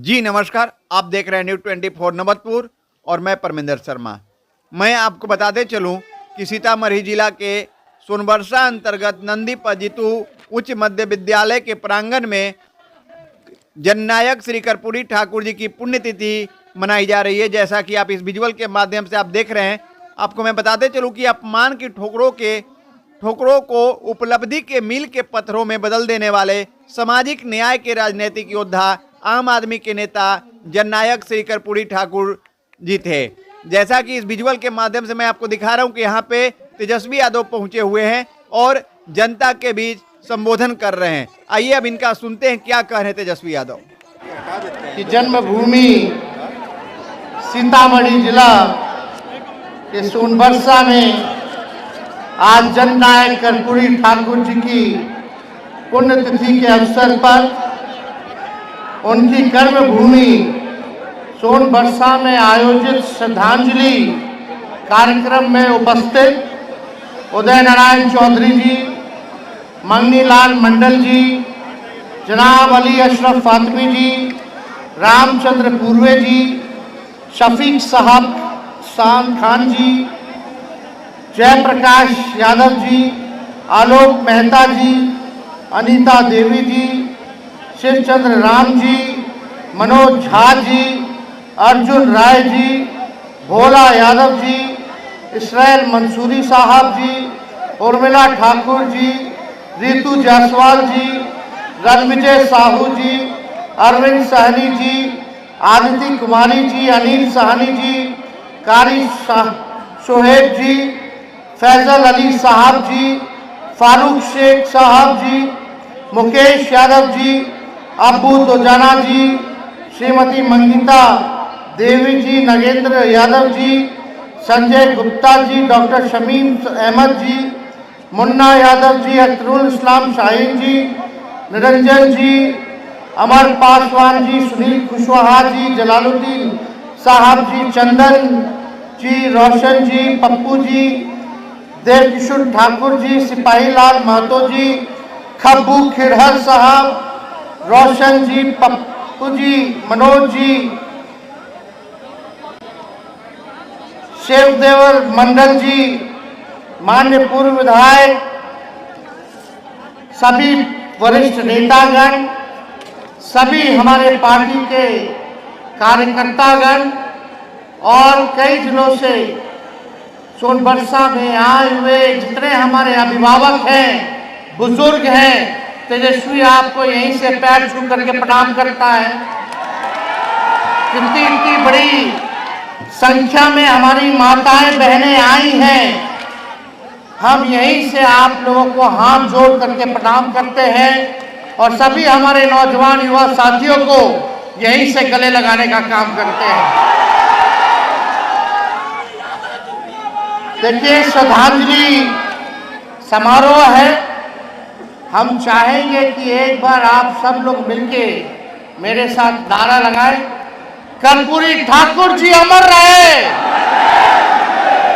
जी नमस्कार, आप देख रहे हैं न्यूज़ 24 नवतपुर और मैं परमिंदर शर्मा। मैं आपको बताते चलूं कि सीतामढ़ी जिला के सोनबरसा अंतर्गत नंदी पजितु उच्च मध्य विद्यालय के प्रांगण में जननायक श्री कर्पूरी ठाकुर जी की पुण्यतिथि मनाई जा रही है। जैसा कि आप इस विजुअल के माध्यम से आप देख रहे हैं, आपको मैं बताते चलूं कि अपमान की ठोकरों को उपलब्धि के मील के पत्थरों में बदल देने वाले सामाजिक न्याय के राजनीतिक योद्धा आम आदमी के नेता जननायक श्री कर्पूरी ठाकुर जी थे। जैसा कि इस विजुअल के माध्यम से मैं आपको दिखा रहा हूं कि यहाँ पे तेजस्वी यादव पहुंचे हुए हैं और जनता के बीच संबोधन कर रहे हैं। आइए अब इनका सुनते हैं क्या कह रहे हैं तेजस्वी यादव। कि जन्मभूमि सीतामढ़ी जिला के सोनबरसा में आज जननायक कर्पूरी ठाकुर जी की पुण्यतिथि के अवसर पर उनकी कर्मभूमि सोनबरसा में आयोजित श्रद्धांजलि कार्यक्रम में उपस्थित उदय नारायण चौधरी जी, मंगनीलाल मंडल जी, जनाब अली अशरफ फातमी जी, रामचंद्र पूर्वे जी, शफीक साहब खान जी, जयप्रकाश यादव जी, आलोक मेहता जी, अनीता देवी जी, शिवचंद्र राम जी, मनोज झा जी, अर्जुन राय जी, भोला यादव जी, इसराइल मंसूरी साहब जी, उर्मिला ठाकुर जी, रितु जायसवाल जी, रणविजय साहू जी, अरविंद सहनी जी, आदिति कुमारी जी, अनिल सहनी जी, कारी शोहेब जी, फैजल अली साहब जी, फारूक शेख साहब जी, मुकेश यादव जी, अब्बू दोजाना जी, श्रीमती मंगिता देवी जी, नगेंद्र यादव जी, संजय गुप्ता जी, डॉक्टर शमीम अहमद जी, मुन्ना यादव जी, अख्तरुल इस्लाम शाहीन जी, निरंजन जी, अमर पासवान जी, सुनील कुशवाहा जी, जलालुद्दीन साहब जी, चंदन जी, रोशन जी, पप्पू जी, देवकिशोर ठाकुर जी, सिपाही लाल महतो जी, खब्बू खिरहर साहब, रोशन जी, पप्पू जी, मनोज जी, शिवदेवर मंडल जी, मान्य पूर्व विधायक, सभी वरिष्ठ नेतागण, सभी हमारे पार्टी के कार्यकर्तागण और कई दिनों से सोनबरसा में आए हुए जितने हमारे अभिभावक हैं, बुजुर्ग हैं, तेजस्वी आपको यहीं से पैर छू करके प्रणाम करता है। इतनी बड़ी संख्या में हमारी माताएं बहनें आई हैं, हम यहीं से आप लोगों को हाथ जोड़ करके प्रणाम करते हैं और सभी हमारे नौजवान युवा साथियों को यहीं से गले लगाने का काम करते हैं। देखिए, श्रद्धांजलि समारोह है। हम चाहेंगे कि एक बार आप सब लोग मिलके मेरे साथ नारा लगाएं, कर्पूरी ठाकुर जी अमर रहे,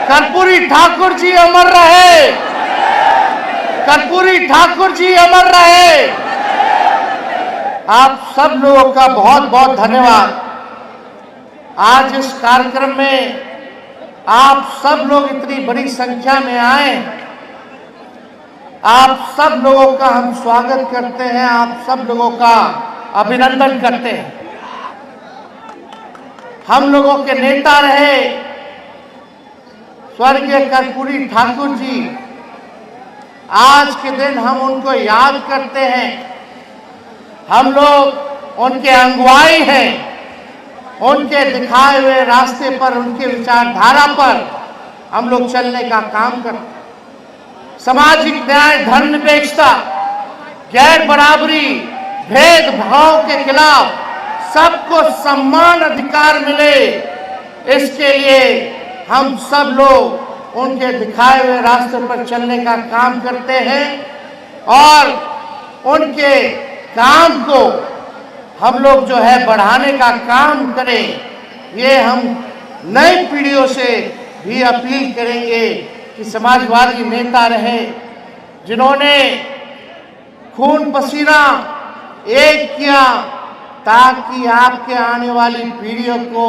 कर्पूरी ठाकुर जी अमर रहे, कर्पूरी ठाकुर जी अमर रहे। आप सब लोगों का बहुत बहुत धन्यवाद। आज इस कार्यक्रम में आप सब लोग इतनी बड़ी संख्या में आए, आप सब लोगों का हम स्वागत करते हैं, आप सब लोगों का अभिनंदन करते हैं। हम लोगों के नेता रहे स्वर्गीय कर्पूरी ठाकुर जी, आज के दिन हम उनको याद करते हैं। हम लोग उनके अगुवाई हैं, उनके दिखाए हुए रास्ते पर, उनके विचारधारा पर हम लोग चलने का काम करते हैं। सामाजिक न्याय, धर्मनिरपेक्षता, गैर बराबरी, भेदभाव के खिलाफ सबको समान अधिकार मिले, इसके लिए हम सब लोग उनके दिखाए हुए रास्ते पर चलने का काम करते हैं और उनके काम को हम लोग जो है बढ़ाने का काम करें। ये हम नई पीढ़ियों से भी अपील करेंगे कि समाजवादी नेता रहे जिन्होंने खून पसीना एक किया ताकि आपके आने वाली पीढ़ियों को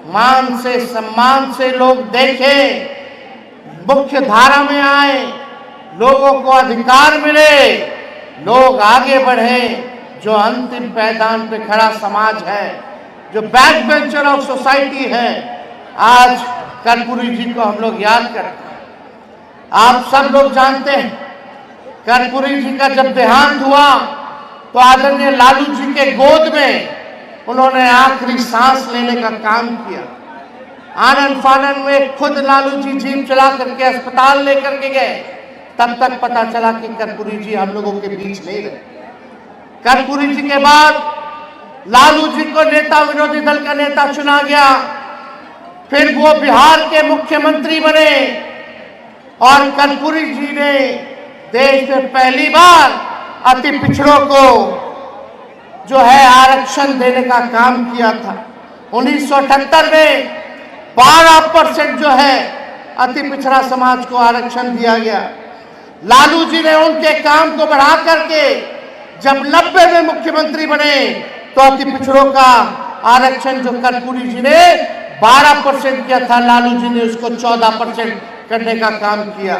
मान से सम्मान से लोग देखें, मुख्य धारा में आए, लोगों को अधिकार मिले, लोग आगे बढ़े। जो अंतिम पायदान पे खड़ा समाज है, जो बैक बेंचर ऑफ सोसाइटी है, आज कर्पूरी जी को हम लोग याद करते हैं। आप सब लोग जानते हैं कर्पूरी जी का जब देहांत हुआ तो आदरणीय लालू जी के गोद में उन्होंने आखिरी सांस लेने का काम किया। आनंद फानन में खुद लालू जी जीप चला करके अस्पताल लेकर के गए, तब तक पता चला कि कर्पूरी जी हम लोगों के बीच नहीं रहे। कर्पूरी जी के बाद लालू जी को नेता विरोधी दल का नेता चुना गया, फिर वो बिहार के मुख्यमंत्री बने और कर्पूरी जी ने देश में पहली बार अति पिछड़ों को जो है आरक्षण देने का काम किया था। 1978 में 12% जो है अति पिछड़ा समाज को आरक्षण दिया गया। लालू जी ने उनके काम को बढ़ा करके जब 90 में मुख्यमंत्री बने तो अति पिछड़ों का आरक्षण जो कर्पूरी जी ने 12% किया था, लालू जी ने उसको 14% करने का काम किया।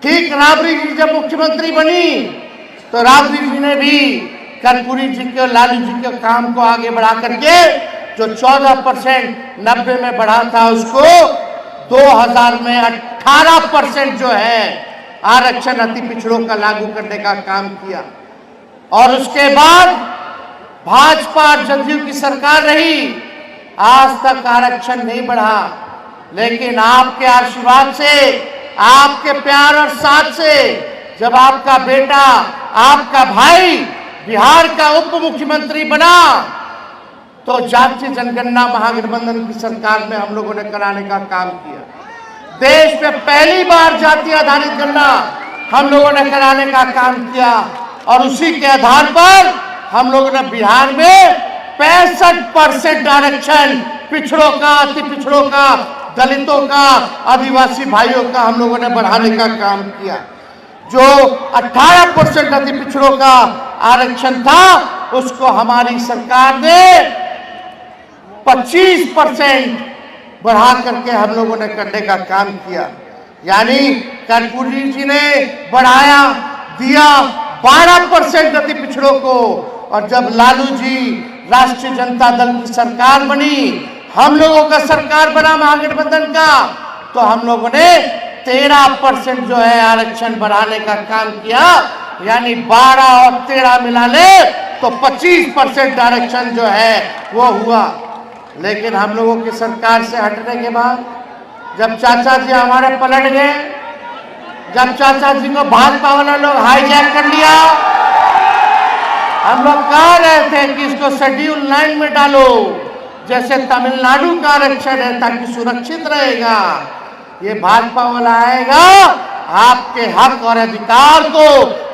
ठीक राबड़ी जी जब मुख्यमंत्री बनी तो राबड़ी जी ने भी कर्पूरी जी के और लालू जी के काम को आगे बढ़ा करके जो 14% 90 में बढ़ा था उसको 2000 में 18% जो है आरक्षण अति पिछड़ों का लागू करने का काम किया। और उसके बाद भाजपा और जदयू की सरकार रही, आज तक आरक्षण नहीं बढ़ा। लेकिन आपके आशीर्वाद से, आपके प्यार और साथ से जब आपका बेटा, आपका भाई बिहार का उप मुख्यमंत्री बना तो जातीय जनगणना महागठबंधन की सरकार में हम लोगों ने कराने का काम किया। देश में पहली बार जाति आधारित गणना हम लोगों ने कराने का काम किया और उसी के आधार पर हम लोगों ने बिहार में 65% आरक्षण पिछड़ों का, अति पिछड़ों का, दलितों का, आदिवासी भाइयों का हम लोगों ने बढ़ाने का काम किया। जो 18% अति पिछड़ों का आरक्षण था उसको हमारी सरकार ने 25% बढ़ा करके हम लोगों ने करने का काम किया। यानी कर्पूरी जी ने बढ़ाया, दिया 12% अति पिछड़ों को। और जब लालू जी राष्ट्रीय जनता दल की सरकार बनी, हम लोगों का सरकार बना महागठबंधन का, तो हम लोगों ने 13% जो है आरक्षण बढ़ाने का काम किया। यानी 12 और 13 मिला ले तो 25% आरक्षण जो है वो हुआ। लेकिन हम लोगों की सरकार से हटने के बाद जब चाचा जी हमारे पलट गए, जब चाचा जी को भाजपा वाले लोग हाईजैक कर लिया, हम लोग कह रहे थे कि इसको शेड्यूल 9 में डालो, जैसे तमिलनाडु का आरक्षण है, ताकि सुरक्षित रहेगा। ये भाजपा वाला आएगा, आपके हक और अधिकार को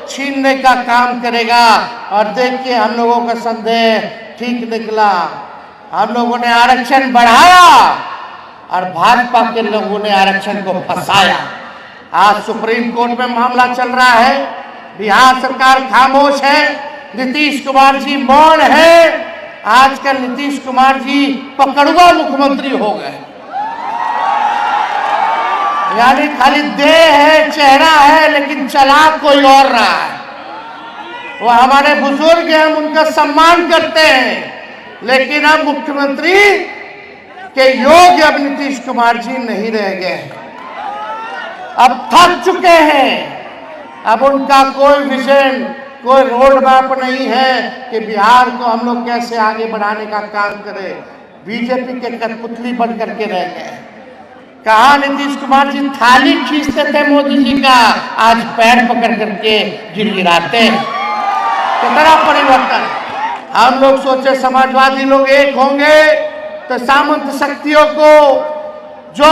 छीनने का काम करेगा। और देखिए हम लोगों का संदेह ठीक निकला, हम लोगों ने आरक्षण बढ़ाया और भाजपा के लोगों ने आरक्षण को फंसाया। आज सुप्रीम कोर्ट में मामला चल रहा है, बिहार सरकार खामोश है, नीतीश कुमार जी मौन है। आजकल नीतीश कुमार जी पकड़ुआ मुख्यमंत्री हो गए, यानी खाली देह है, चेहरा है, लेकिन चला कोई और रहा है। वो हमारे बुजुर्ग हैं, हम उनका सम्मान करते हैं, लेकिन अब मुख्यमंत्री के योग्य अब नीतीश कुमार जी नहीं रह गए, अब थक चुके हैं। अब उनका कोई विजन, कोई रोड मैप नहीं है कि बिहार को हम लोग कैसे आगे बढ़ाने का काम करें। बीजेपी के कठपुतली बन करके रह गए। कहा नीतीश कुमार जी थाली खींचते थे मोदी जी का, आज पैर पकड़ करके गिड़गिड़ाते हैं। कितना परिवर्तन। हम लोग सोचे समाजवादी लोग एक होंगे तो सामंत शक्तियों को, जो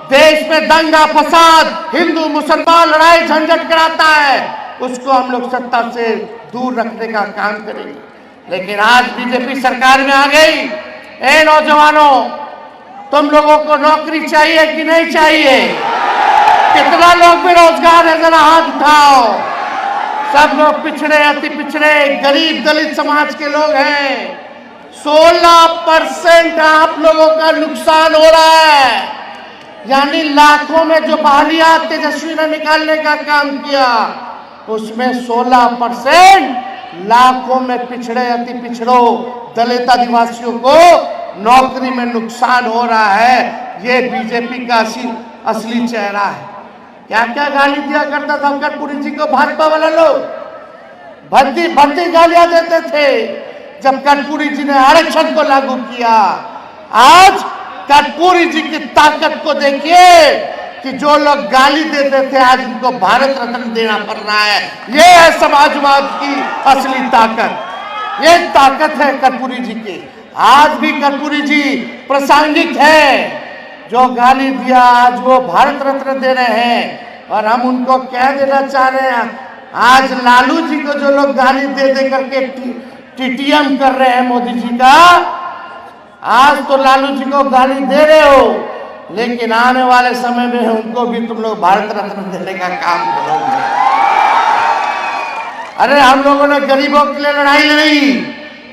देश में दंगा फसाद, हिंदू मुसलमान लड़ाई झंझट कराता है, उसको हम लोग सत्ता से दूर रखने का काम करेंगे। लेकिन आज बीजेपी सरकार में आ गई। ए नौजवानों, तुम लोगों को नौकरी चाहिए कि नहीं चाहिए? कितना लोग बेरोजगार है, जरा हाथ उठाओ। सब लोग पिछड़े, अति पिछड़े, गरीब दलित समाज के लोग हैं। 16% आप लोगों का नुकसान हो रहा है। यानी लाखों में जो बहालियां तेजस्वी ने निकालने का काम किया, उसमें 16% लाखों में पिछड़े अति पिछड़ो दलित आदिवासियों को नौकरी में नुकसान हो रहा है। ये बीजेपी का असली चेहरा है। क्या क्या गाली दिया करता था कर्पूरी जी को भाजपा वाला लोग, भर्ती गालियां देते थे जब कर्पूरी जी ने आरक्षण को लागू किया। आज कर्पूरी जी की ताकत को देखिए कि जो लोग गाली देते थे आज उनको भारत रत्न देना पड़ रहा है। ये है समाजवाद की असली ताकत। ये ताकत है कर्पूरी जी की। आज भी कर्पूरी जी प्रासंगिक है। जो गाली दिया आज वो भारत रत्न दे रहे हैं। और हम उनको क्या देना चाह रहे हैं, आज लालू जी को जो लोग गाली दे दे करके टीटीएम कर रहे हैं मोदी जी का, आज तो लालू जी को गाली दे रहे हो, लेकिन आने वाले समय में उनको भी तुम लोग भारत रत्न देने का काम करोगे। अरे हम लोगों ने गरीबों के लिए लड़ाई लड़ी,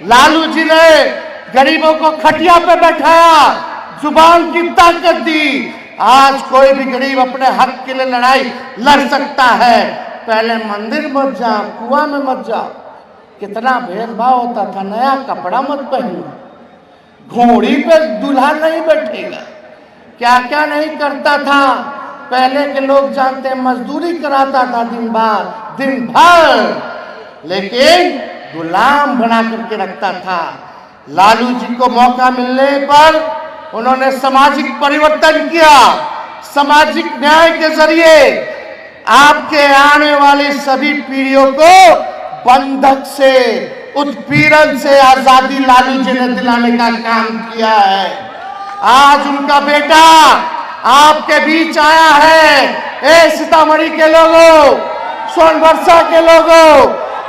लालू जी ने गरीबों को खटिया पे बैठाया, जुबान की ताकत दी। आज कोई भी गरीब अपने हक के लिए लड़ाई लड़ सकता है। पहले मंदिर मत जाओ, कुआं में मत जाओ, कितना भेदभाव होता था। नया कपड़ा मत पहनो, घोड़ी पे दूल्हा नहीं बैठेगा, क्या क्या नहीं करता था। पहले के लोग जानते, मजदूरी कराता था दिन भर, लेकिन गुलाम बना करके रखता था। लालू जी को मौका मिलने पर उन्होंने सामाजिक परिवर्तन किया। सामाजिक न्याय के जरिए आपके आने वाली सभी पीढ़ियों को बंधक से, उत्पीड़न से आजादी लालू जी ने दिलाने का काम किया है। आज उनका बेटा आपके बीच आया है। ए सीतामढ़ी के लोगों, सोनभरसा के लोगों,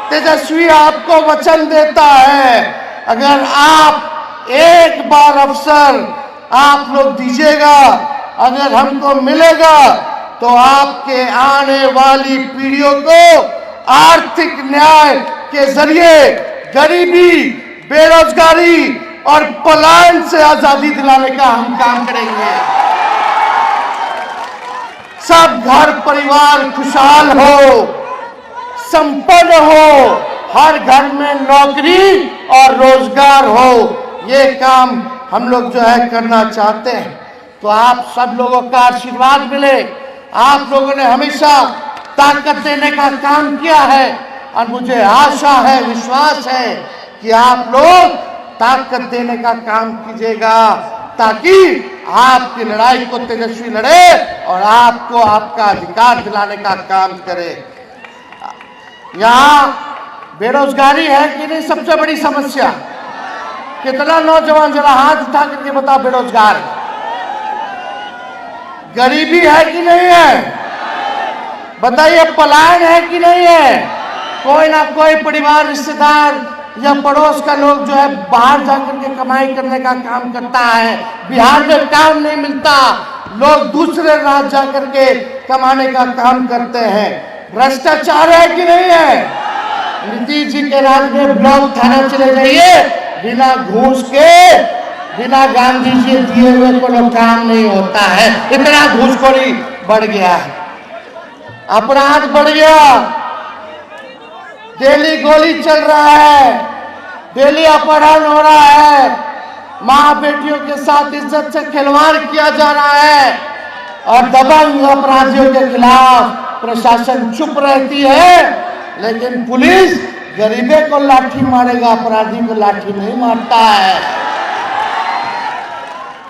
तेजस्वी आपको वचन देता है, अगर आप एक बार अवसर आप लोग दीजिएगा, अगर हमको मिलेगा, तो आपके आने वाली पीढ़ियों को आर्थिक न्याय के जरिए गरीबी, बेरोजगारी और पलायन से आजादी दिलाने का हम काम करेंगे। सब घर परिवार खुशहाल हो, संपन्न हो, हर घर में नौकरी और रोजगार हो, ये काम हम लोग जो है करना चाहते हैं। तो आप सब लोगों का आशीर्वाद मिले। आप लोगों ने हमेशा ताकत देने का काम किया है और मुझे आशा है, विश्वास है कि आप लोग ताकत देने का काम कीजिएगा, ताकि आपकी लड़ाई को तेजस्वी लड़े और आपको आपका अधिकार दिलाने का काम करे। यहाँ बेरोजगारी है कि नहीं सबसे बड़ी समस्या? कितना नौजवान जरा हाथ उठा करके बताओ बेरोजगार। गरीबी है कि नहीं है? बताइए, पलायन है कि नहीं है? कोई ना कोई परिवार, रिश्तेदार या पड़ोस का लोग जो है बाहर जाकर के कमाई करने का काम करता है। बिहार में काम नहीं मिलता, लोग दूसरे राज्य जाकर के कमाने का काम करते हैं। भ्रष्टाचार है कि नहीं है? नीतीश जी के राज में ब्लॉक थाना चले जाइए, बिना घूस के, बिना गांधी जी दिए हुए कोई काम नहीं होता है। इतना घूसखोरी बढ़ गया है, अपराध बढ़ गया, डेली गोली चल रहा है, डेली अपहरण हो रहा है, माँ बेटियों के साथ इज्जत से खिलवाड़ किया जा रहा है और दबंग अपराधियों के खिलाफ प्रशासन चुप रहती है, लेकिन पुलिस गरीबे को लाठी मारेगा, अपराधी को लाठी नहीं मारता है।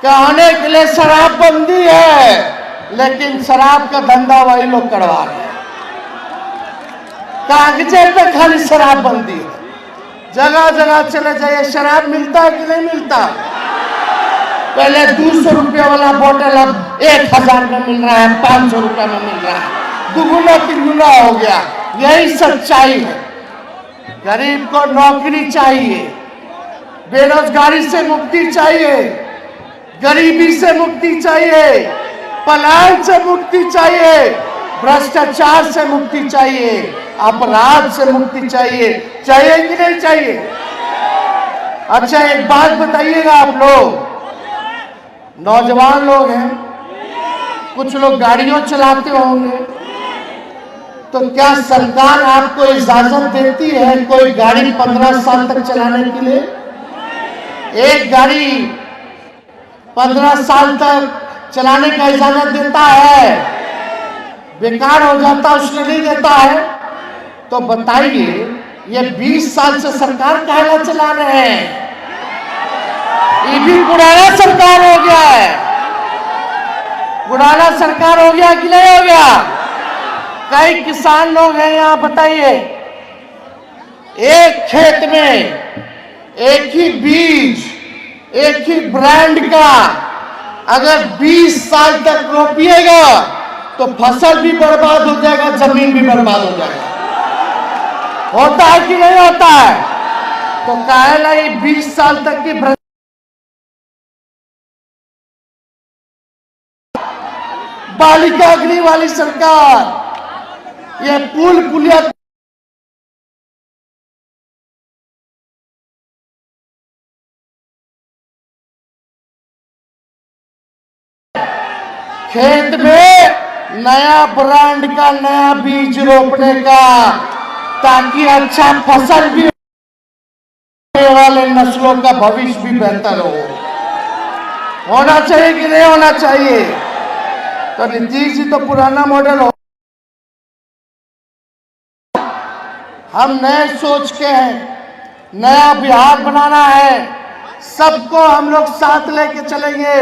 कहने के लिए शराबबंदी है, लेकिन शराब का धंधा वही लोग करवा रहे हैं। कागजे पे खाली शराबबंदी है, जगह जगह चले जाइए शराब मिलता है कि नहीं मिलता? पहले 200 रुपये वाला बोतल अब 1000 में मिल रहा है, 500 रुपये में मिल रहा है, दुगुना तिगुना हो गया। यही सच्चाई है। गरीब को नौकरी चाहिए, बेरोजगारी से मुक्ति चाहिए, गरीबी से मुक्ति चाहिए, पलायन से मुक्ति चाहिए, भ्रष्टाचार से मुक्ति चाहिए, अपराध से मुक्ति चाहिए। चाहिए कि नहीं चाहिए? अच्छा एक बात बताइएगा, आप लोग नौजवान लोग हैं, कुछ लोग गाड़ियों चलाते होंगे, तो क्या सरकार आपको इजाजत देती है कोई गाड़ी 15 साल तक चलाने के लिए? एक गाड़ी 15 साल तक चलाने का इजाजत देता है, बेकार हो जाता उसने नहीं देता है। तो बताइए ये 20 साल से सरकार काहे चला रहे हैं? ये भी पुराना सरकार हो गया है, पुराना सरकार हो गया कि नहीं हो गया? कई किसान लोग हैं यहाँ, बताइए एक खेत में एक ही बीज, एक ही ब्रांड का अगर 20 साल तक रोपिएगा तो फसल भी बर्बाद हो जाएगा, जमीन भी बर्बाद हो जाएगा। होता है कि नहीं होता है? तो काहे ना ये 20 साल तक की बालिका गृह वाली सरकार ये पुल पुलिया खेत में नया ब्रांड का नया बीज रोपने का, ताकि अच्छा फसल भी होने वाले नस्लों का भविष्य भी बेहतर होना चाहिए कि नहीं होना चाहिए? तो नीतीश जी तो पुराना मॉडल हो, हम नए सोच के हैं, नया बिहार बनाना है, सबको हम लोग साथ लेके चलेंगे।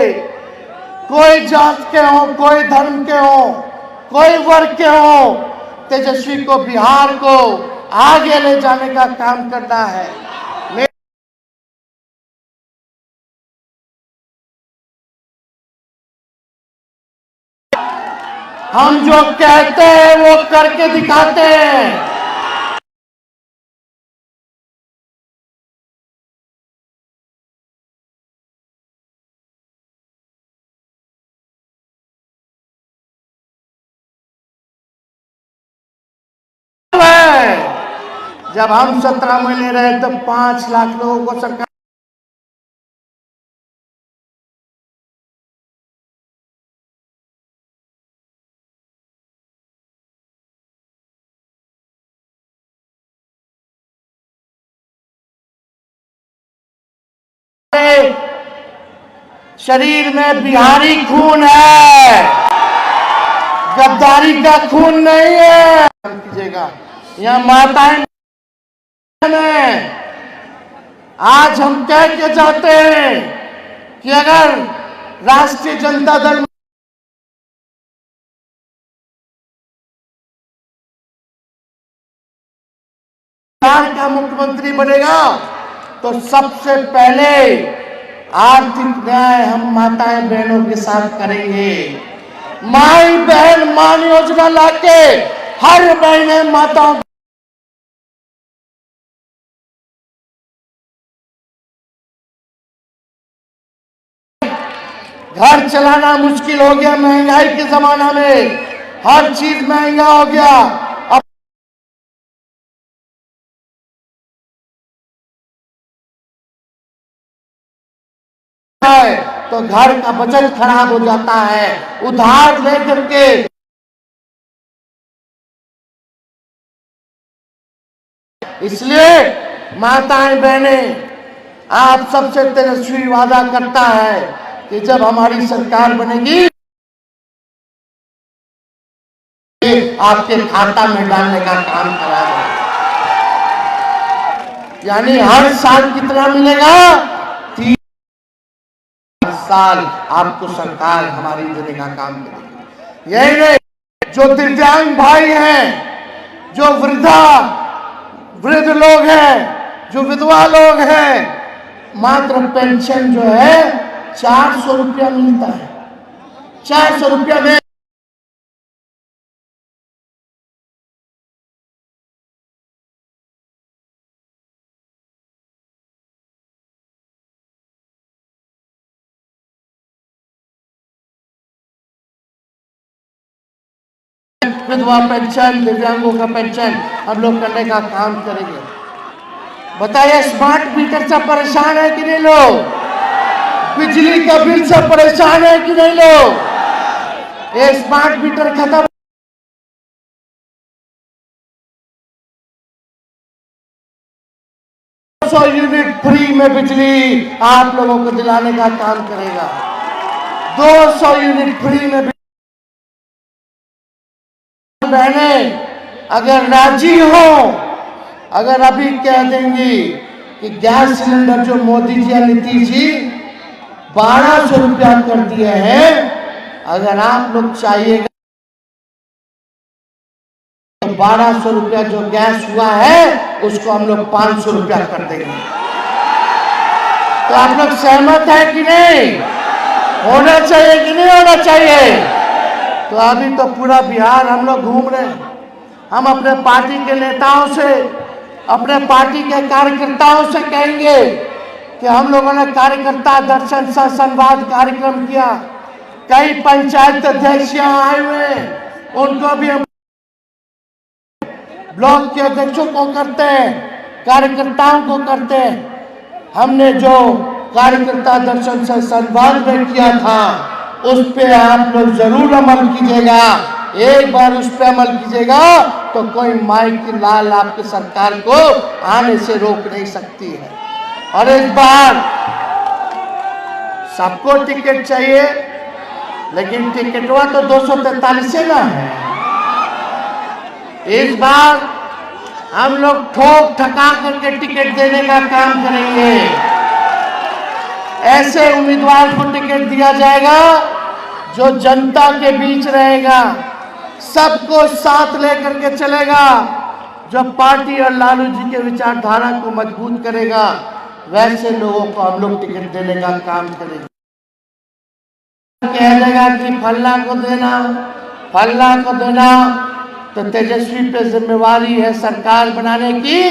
कोई जात के हो, कोई धर्म के हो, कोई वर्ग के हो, तेजस्वी को बिहार को आगे ले जाने का काम करना है। हम जो कहते हैं वो करके दिखाते हैं। जब हम 17 महीने रहे तो 5 लाख लोगों को सरकार शरीर में बिहारी खून है, गद्दारी का खून नहीं है। कीजिएगा यहाँ माताएं आज हम कह के जाते हैं कि अगर राष्ट्रीय जनता दल का मुख्यमंत्री बनेगा तो सबसे पहले आर्थिक न्याय हम माताएं बहनों के साथ करेंगे। माई बहन मान योजना लाके हर महीने माताओं घर चलाना मुश्किल हो गया, महंगाई के जमाना में हर चीज महंगा हो गया। अब तो घर का बजट खराब हो जाता है, उधार लेकर के इसलिए माताएं बहनें आप सबसे तेजस्वी वादा करता है कि जब हमारी सरकार बनेगी आपके खाता में डालने का काम करा जाए। यानी हर साल कितना मिलेगा? 3 साल आपको सरकार हमारी देने का काम करेगी। यही नहीं, जो दिव्यांग भाई हैं, जो वृद्ध लोग हैं, जो विधवा लोग हैं, मात्र पेंशन जो है 400 रुपया मिलता है। 400 रुपया में विधवा पेंशन, दिव्यांगों का पेंशन हम लोग करने का काम करेंगे। बताइए, स्मार्ट मीटर से परेशान है कि नहीं लोग? बिजली का बिल से परेशान है कि नहीं लोग? ये स्मार्ट मीटर खत्म, 200 यूनिट फ्री में बिजली आप लोगों को दिलाने का काम करेगा। 200 यूनिट फ्री में बहने अगर राजी हो, अगर अभी कह देंगी कि गैस सिलेंडर जो मोदी जी और नीतीश जी 1200 रुपया कर दिए हैं, अगर आप लोग चाहिएगा तो 1200 रुपया जो गैस हुआ है उसको हम लोग 500 रुपया कर देंगे। तो आप लोग सहमत है कि नहीं? होना चाहिए कि नहीं होना चाहिए? तो अभी तो पूरा बिहार हम लोग घूम रहे हैं। हम अपने पार्टी के नेताओं से, अपने पार्टी के कार्यकर्ताओं से कहेंगे कि हम लोगों ने कार्यकर्ता दर्शन सह संवाद कार्यक्रम किया। कई पंचायत अध्यक्ष यहाँ आए हुए हैं, उनको भी हम ब्लॉक के अध्यक्षों को करते हैं, कार्यकर्ताओं को करते हैं। हमने जो कार्यकर्ता दर्शन सह संवाद में किया था उस पे आप लोग जरूर अमल कीजिएगा। एक बार उस पे अमल कीजिएगा तो कोई माई की लाल आपकी सरकार को आने से रोक नहीं सकती है। और इस बार सबको टिकट चाहिए, लेकिन टिकटवा तो 243 से ना है। इस बार हम लोग ठोक ठका करके टिकट देने का काम करेंगे। ऐसे उम्मीदवार को टिकट दिया जाएगा जो जनता के बीच रहेगा, सबको साथ लेकर के चलेगा, जो पार्टी और लालू जी के विचारधारा को मजबूत करेगा। वैसे लोगों को हम लोग टिकट देने का काम करेंगे। कह देगा कि फल्ला को देना, फल्ला को देना, तो तेजस्वी पे जिम्मेवारी है सरकार बनाने की।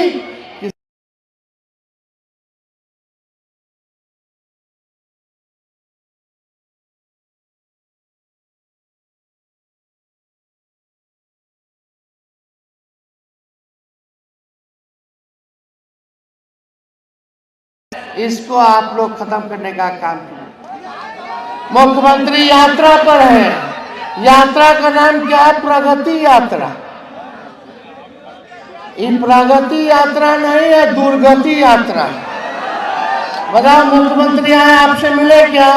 इसको आप लोग खत्म करने का काम करें। मुख्यमंत्री यात्रा पर है। यात्रा का नाम क्या है? प्रगति यात्रा। ये प्रगति यात्रा नहीं है, दुर्गति यात्रा। बताओ, मुख्यमंत्री आए आपसे मिले क्या?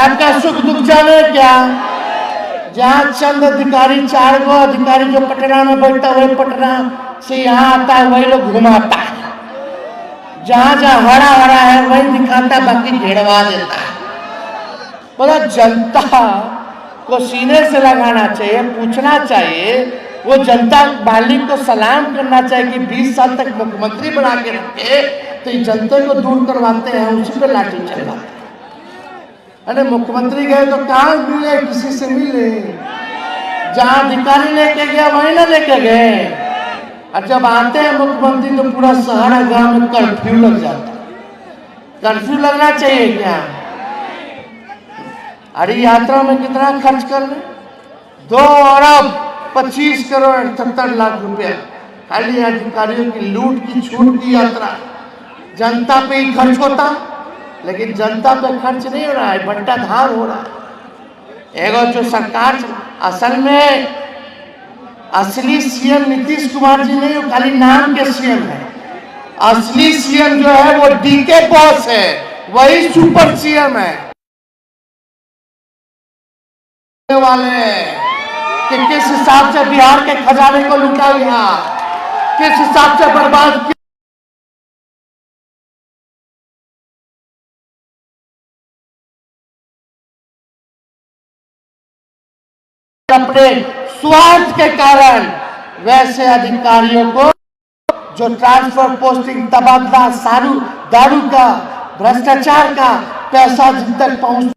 आपका सुख दुख जाने क्या? जहाँ चंद अधिकारी, 4 गो अधिकारी जो पटना में बैठता है, वही पटना से यहाँ आता है, वही लोग घुमाता है। जहाँ जहाँ हरा हरा है वही दिखाता, बाकी घेरवा देता है। बोला, जनता को सीने से लगाना चाहिए, पूछना चाहिए, वो जनता मालिक को सलाम करना चाहिए कि 20 साल तक मुख्यमंत्री बना के रखे, तो ये जनता को दूर करवाते हैं, उसी पे लाठी चलवाते हैं। अरे मुख्यमंत्री गए तो कहाँ मिले? किसी से मिले? जहाँ अधिकारी लेके गया वही ना लेके गए। और जब आते हैं मुख्यमंत्री तो पूरा शहर गांव में कर्फ्यू लग जाता है। कर्फ्यू लगना चाहिए क्या? अरे यात्रा में कितना खर्च कर रहे? 2 अरब 25 करोड़ 78 लाख रुपया खाली अधिकारियों की लूट की छूट की यात्रा। जनता पे ही खर्च होता, लेकिन जनता पे खर्च नहीं हो रहा है, बंटाधार हो रहा है। एगो जो सरकार असल में असली सीएम नीतीश कुमार जी नहीं, वो खाली नाम के सीएम है। असली सीएम जो है वो डीके बॉस है, वही सुपर सीएम है। वाले कि किस हिसाब से बिहार के खजाने को लूटा गया, किस हिसाब से बर्बाद किया। अपने स्वार्थ के कारण वैसे अधिकारियों को जो ट्रांसफर, पोस्टिंग, तबादला, दारू का, भ्रष्टाचार का पैसा जिन तक पहुंच,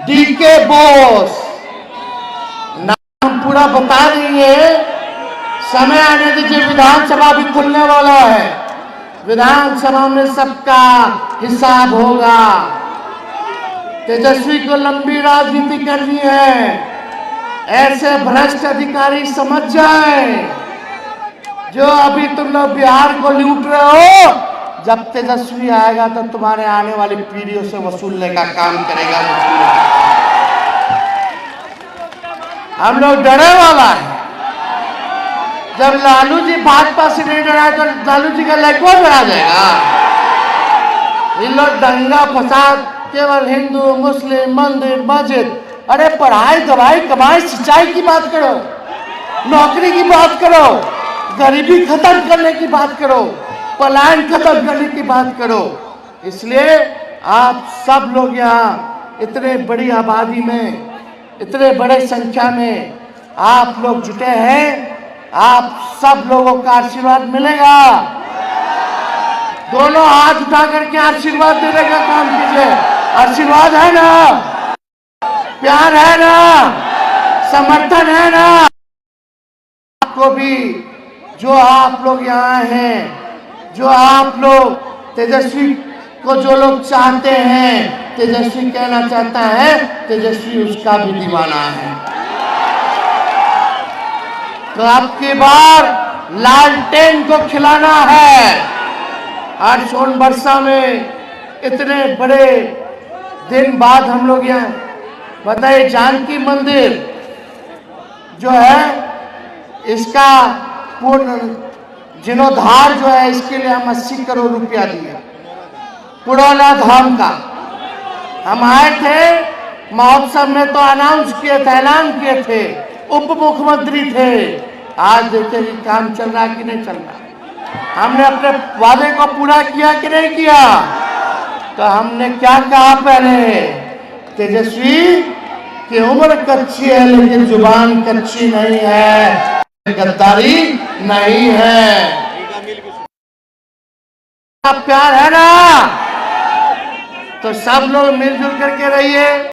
डीके बोस नाम पूरा बता देंगे। समय आने दीजिए, विधानसभा भी खुलने वाला है। विधानसभा में सबका हिसाब होगा। तेजस्वी को लंबी राजनीति करनी है, ऐसे भ्रष्ट अधिकारी समझ जाए, जो अभी तुम लोग बिहार को लूट रहे हो, जब तेजस्वी आएगा तो तुम्हारे आने वाली पीढ़ियों से वसूलने का काम करेगा। हम लोग डरे वाला है। जब लालू जी भाजपा से नहीं डरा तो लालू जी का लड़का डरा जाएगा। इन लोग दंगा फसाद केवल हिंदू मुस्लिम मंदिर मस्जिद, अरे पढ़ाई दवाई कमाई सिंचाई की बात करो, नौकरी की बात करो, गरीबी खत्म करने की बात करो, पलायन खत्म करने की बात करो। इसलिए आप सब लोग यहाँ इतने बड़ी आबादी में, इतने बड़े संख्या में आप लोग जुटे हैं, आप सब लोगों का आशीर्वाद मिलेगा। दोनों हाथ उठा करके आशीर्वाद देने का काम कीजिए। आशीर्वाद है ना, प्यार है ना, समर्थन है ना। आपको भी, जो आप लोग यहाँ हैं, जो आप लोग तेजस्वी को जो लोग चाहते हैं, तेजस्वी कहना चाहता है, तेजस्वी उसका भी दीवाना है। तो अब की बार लालटेन को खिलाना है। आज सोनबरसा में इतने बड़े दिन बाद हम लोग यहाँ बताइए, जानकी मंदिर जो है इसका पूर्ण जीर्णोद्धार जो है, इसके लिए हम 80 करोड़ रुपया दिए। पुराना धाम का हम आए थे महोत्सव में, तो अनाउंस किए थे, ऐलान किए थे, उप मुख्यमंत्री थे। आज देखिए कि काम चल रहा कि नहीं चल रहा। हमने अपने वादे को पूरा किया कि नहीं किया। तो हमने क्या कहा पहले, तेजस्वी की उम्र कच्ची है लेकिन जुबान कच्ची नहीं है, गद्दारी नहीं है। प्यार है ना, तो सब लोग मिलजुल करके रहिए।